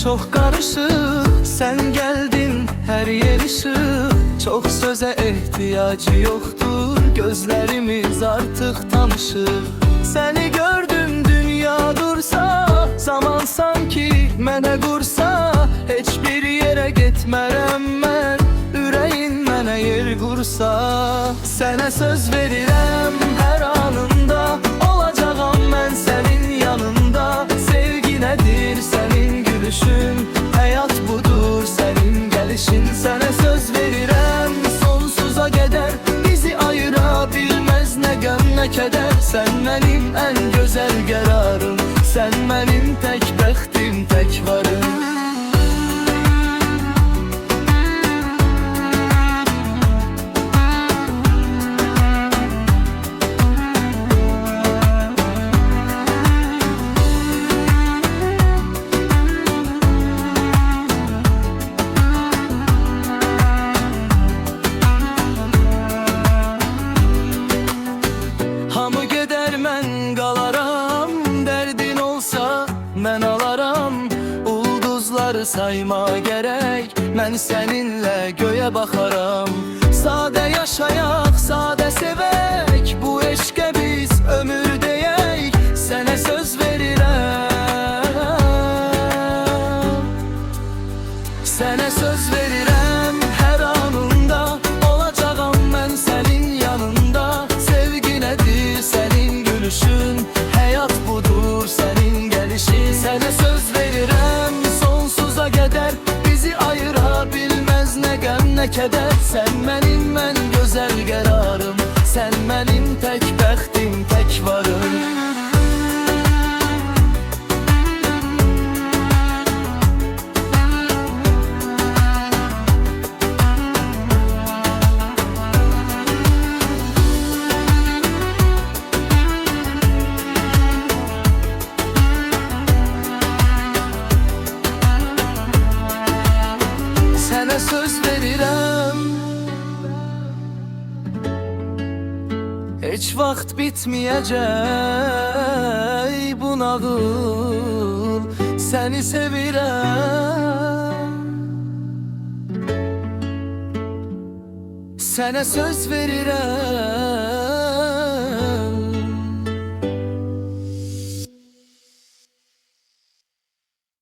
çok karışık. Sen geldin her yer ışık. Çok söze ihtiyacı yoktur. Gözlerimiz artık tanışır. Seni gördüm dünya dursa, zaman sanki mənə qursa. Hiçbir yere gitmerem mən, ürəyin mənə yer qursa. Sənə söz verirəm her anında, olacağam mən sənin yanında. Sevgi nedir senin gülüşün, hayat budur senin gelişin. Sənə söz verirəm sonsuza kadar, bizi ayıra bilmez ne gəm ne keder. Sen benim en güzel qərarım, sen benim tek bəxtim, tek varım. Hamı gedər mən qalaram, dərdin olsa mən alaram. Ulduzları sayma gerek, mən səninlə göyə baxaram. Sadə yaşayaq, sadə sevək, bu eşqə biz ömür deyək. Sənə söz verirəm, sənə söz verirəm her anında, olacağam mən sənin yanında. Sevgi nedir senin gülüşün, hayat budur senin gelişin. Sənə söz verirəm sonsuza kadar, bizi ayıra bilmez ne gəm ne keder. Sen benim en güzel qərarım, sen benim tek bəxtim, tek varım. Sənə söz verirəm, heç vaxt bitməyəcək bu nağıl. Səni sevirəm, sənə söz verirəm.